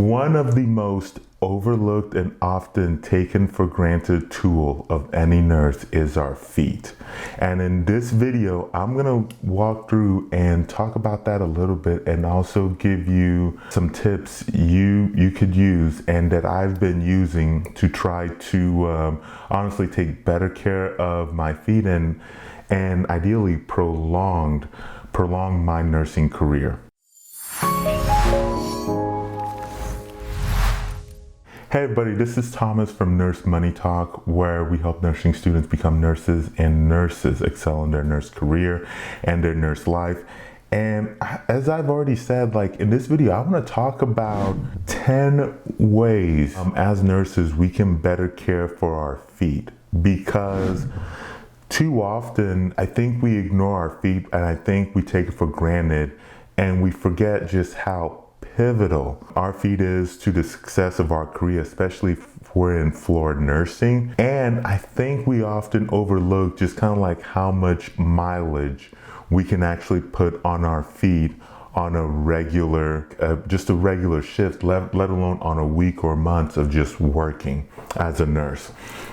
One of the most overlooked and often taken for granted tool of any nurse is our feet. And in this video, I'm gonna walk through and talk about that a little bit and also give you some tips you could use and that I've been using to try to honestly take better care of my feet and ideally prolong my nursing career. Hey everybody, this is Thomas from Nurse Money Talk, where we help nursing students become nurses and nurses excel in their nurse career and their nurse life. And as I've already said, like in this video, I want to talk about 10 ways as nurses we can better care for our feet, because too often I think we ignore our feet and I think we take it for granted and we forget just how pivotal our feet is to the success of our career, especially if we're in floor nursing. And I think we often overlook just kind of like how much mileage we can actually put on our feet on a regular, just a regular shift, let alone on a week or months of just working as a nurse.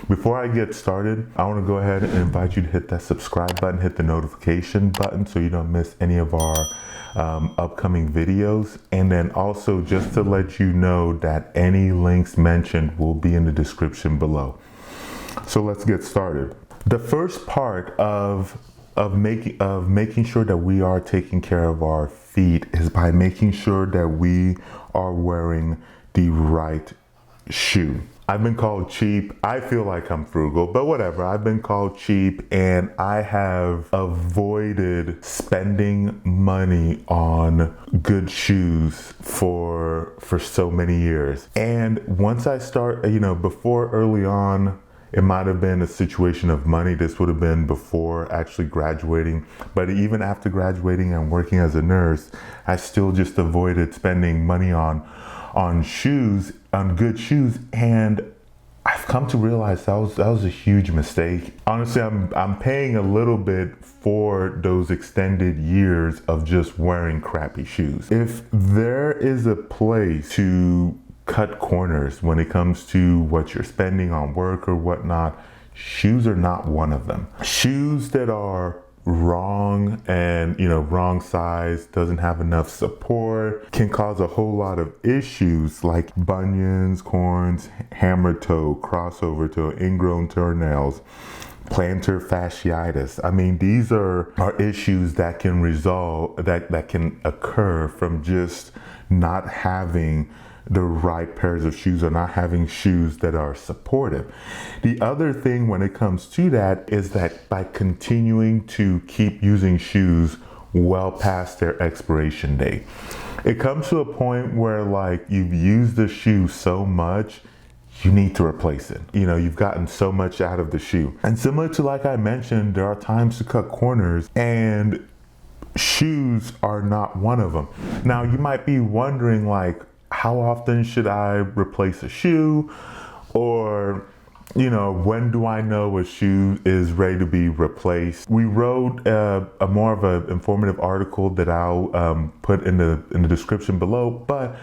Before I get started, I want to go ahead and invite you to hit that subscribe button, hit the notification button so you don't miss any of our upcoming videos. And then also just to let you know that any links mentioned will be in the description below. So let's get started. The first part of making sure that we are taking care of our feet is by making sure that we are wearing the right shoe. I've been called cheap. I feel like I'm frugal, but whatever. I've been called cheap and I have avoided spending money on good shoes for so many years. And once I start, before early on, it might have been a situation of money. This would have been before actually graduating. But even after graduating and working as a nurse, I still just avoided spending money on shoes, on good shoes. And I've come to realize that was a huge mistake. Honestly, I'm paying a little bit for those extended years of just wearing crappy shoes. If there is a place to cut corners when it comes to what you're spending on work or whatnot, shoes are not one of them. Shoes that are wrong and wrong size, doesn't have enough support, can cause a whole lot of issues like bunions, corns, hammer toe, crossover toe, ingrown toenails, plantar fasciitis. I mean, these are issues that can that can occur from just not having the right pairs of shoes or not having shoes that are supportive. The other thing when it comes to that is that by continuing to keep using shoes well past their expiration date, it comes to a point where like you've used the shoe so much, you need to replace it. You've gotten so much out of the shoe. And similar to like I mentioned, there are times to cut corners and shoes are not one of them. Now you might be wondering like, how often should I replace a shoe? Or, when do I know a shoe is ready to be replaced? We wrote a more of an informative article that I'll put in the description below. But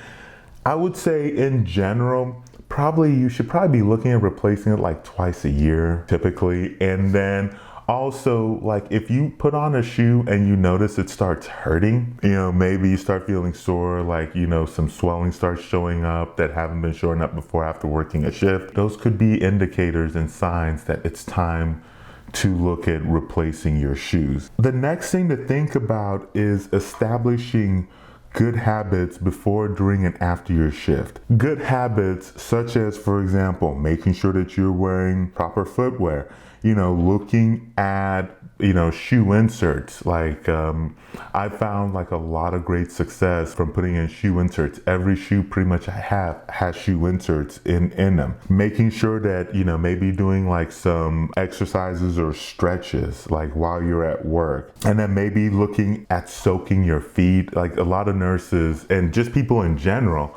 I would say in general, you should probably be looking at replacing it like twice a year, typically. And then also, like if you put on a shoe and you notice it starts hurting, maybe you start feeling sore, like, some swelling starts showing up that haven't been showing up before after working a shift. Those could be indicators and signs that it's time to look at replacing your shoes. The next thing to think about is establishing good habits before, during, and after your shift. Good habits such as, for example, making sure that you're wearing proper footwear, looking at, shoe inserts. Like I found like a lot of great success from putting in shoe inserts. Every shoe pretty much I have has shoe inserts in them. Making sure that, maybe doing like some exercises or stretches like while you're at work. And then maybe looking at soaking your feet. Like a lot of nurses and just people in general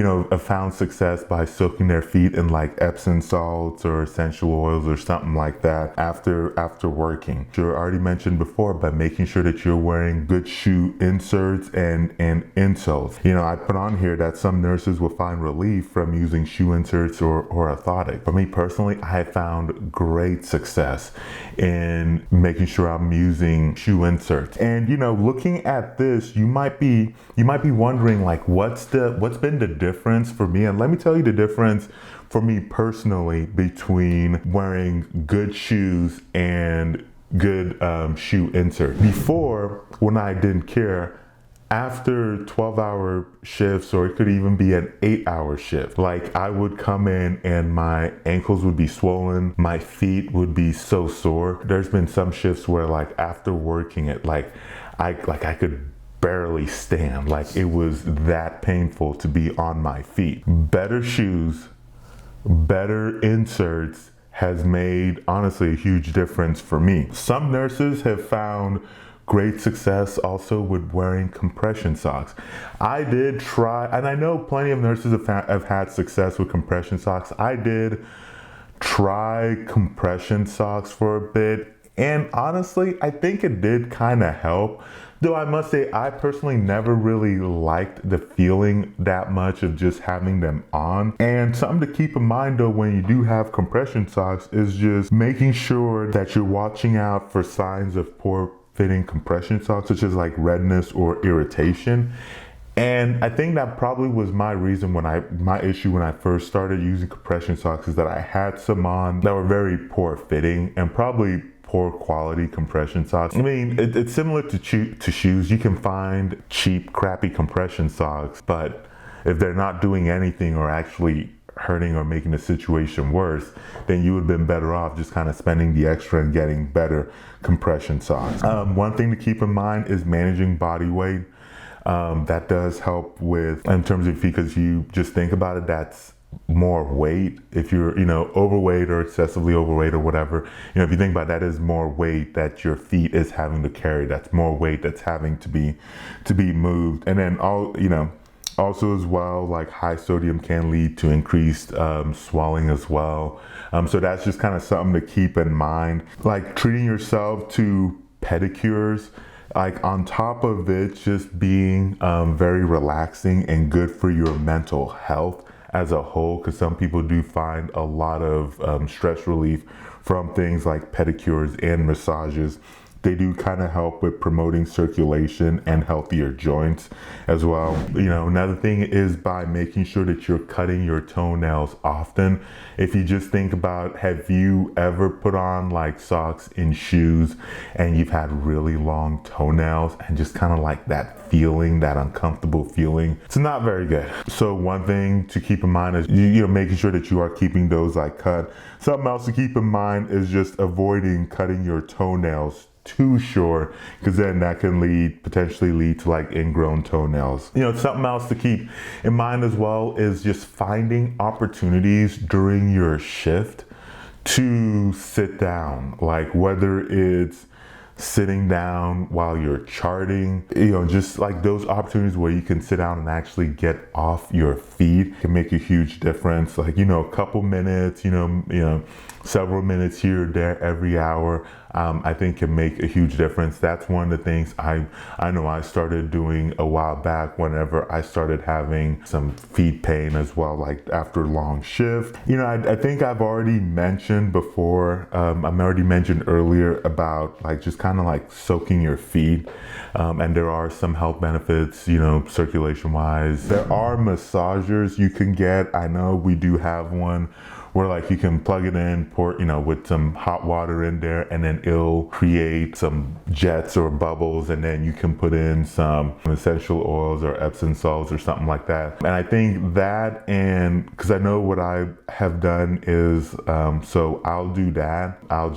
have found success by soaking their feet in like Epsom salts or essential oils or something like that after working. I already mentioned before, by making sure that you're wearing good shoe inserts and insoles. I put on here that some nurses will find relief from using shoe inserts or orthotics. For me personally, I have found great success in making sure I'm using shoe inserts. And looking at this, you might be wondering like, what's been the difference for me? And let me tell you the difference for me personally between wearing good shoes and good shoe insert. Before, when I didn't care, after 12-hour shifts, or it could even be an 8-hour shift, like I would come in and my ankles would be swollen, my feet would be so sore. There's been some shifts where like after working it, I could barely stand. Like it was that painful to be on my feet. Better shoes, better inserts has made honestly a huge difference for me. Some nurses have found great success also with wearing compression socks. I did try, and I know plenty of nurses have had success with compression socks. I did try compression socks for a bit, and honestly, I think it did kind of help. Though I must say, I personally never really liked the feeling that much of just having them on. And something to keep in mind though, when you do have compression socks, is just making sure that you're watching out for signs of poor fitting compression socks, such as like redness or irritation. And I think that probably was my issue when I first started using compression socks, is that I had some on that were very poor fitting and probably poor quality compression socks. I mean, it's similar to shoes. You can find cheap, crappy compression socks, but if they're not doing anything or actually hurting or making the situation worse, then you would have been better off just kind of spending the extra and getting better compression socks. One thing to keep in mind is managing body weight. That does help with, in terms of, because you just think about it, that's more weight. If you're overweight or excessively overweight or whatever, if you think about that, is more weight that your feet is having to carry. That's more weight that's having to be moved. And then also as well, like high sodium can lead to increased swelling as well. So that's just kind of something to keep in mind. Like treating yourself to pedicures, like on top of it just being very relaxing and good for your mental health as a whole, because some people do find a lot of stress relief from things like pedicures and massages. They do kind of help with promoting circulation and healthier joints as well. Another thing is by making sure that you're cutting your toenails often. If you just think about, have you ever put on like socks and shoes and you've had really long toenails and just kind of like that feeling, that uncomfortable feeling? It's not very good. So one thing to keep in mind is making sure that you are keeping those like cut. Something else to keep in mind is just avoiding cutting your toenails too short, because then that can potentially lead to like ingrown toenails. Something else to keep in mind as well is just finding opportunities during your shift to sit down, like whether it's sitting down while you're charting, just like those opportunities where you can sit down and actually get off your feet can make a huge difference. Like, a couple minutes, several minutes here or there every hour, I think can make a huge difference. That's one of the things I know I started doing a while back whenever I started having some feet pain as well, like after a long shift. I think I've already mentioned before, earlier about like just kind of like soaking your feet. And there are some health benefits, circulation wise. There are massagers you can get. I know we do have one where like you can plug it in, pour, with some hot water in there, and then it'll create some jets or bubbles, and then you can put in some essential oils or Epsom salts or something like that. And I think that, and because I know what I have done is, so I'll do that. I'll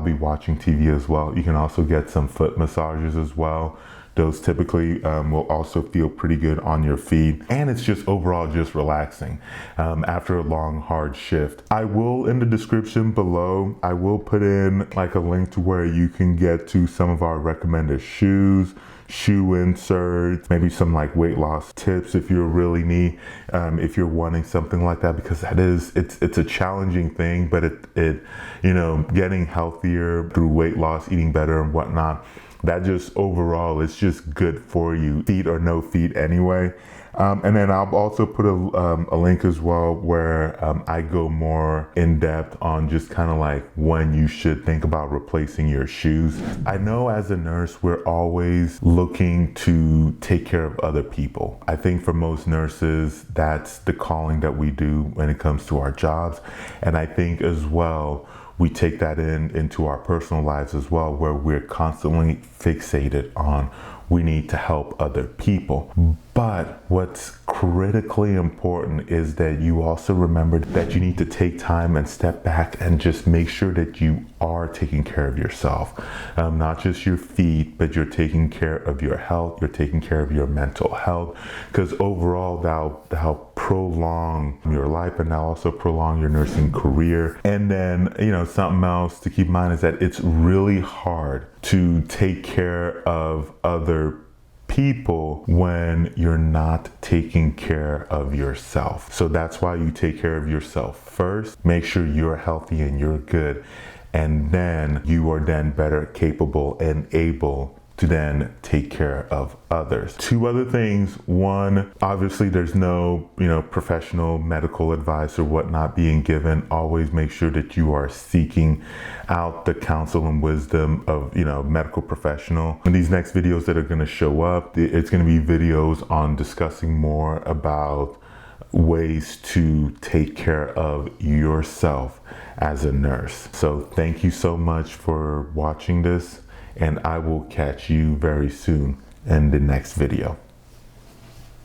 be watching TV as well. You can also get some foot massages as well, Those typically will also feel pretty good on your feet, and it's just overall just relaxing after a long hard shift. I will, in the description below, I will put in like a link to where you can get to some of our recommended shoes, shoe inserts, maybe some like weight loss tips if you really need, if you're wanting something like that, because it's a challenging thing, but it you know, getting healthier through weight loss, eating better and whatnot, that just overall, it's just good for you, feet or no feet anyway. And then I'll also put a link as well where I go more in depth on just kind of like when you should think about replacing your shoes. I know as a nurse, we're always looking to take care of other people. I think for most nurses, that's the calling that we do when it comes to our jobs. And I think as well, we take that into our personal lives as well, where we're constantly fixated on we need to help other people. But what's critically important is that you also remember that you need to take time and step back and just make sure that you are taking care of yourself. Not just your feet, but you're taking care of your health, you're taking care of your mental health, because overall that'll prolong your life, and that'll also prolong your nursing career. And then, you know, something else to keep in mind is that it's really hard to take care of other people when you're not taking care of yourself. So that's why you take care of yourself first. Make sure you're healthy and you're good, and then you are then better capable and able to then take care of others. Two other things. One, obviously there's no, you know, professional medical advice or whatnot being given. Always make sure that you are seeking out the counsel and wisdom of, you know, medical professional. In these next videos that are going to show up, it's going to be videos on discussing more about ways to take care of yourself as a nurse. So thank you so much for watching this, and I will catch you very soon in the next video.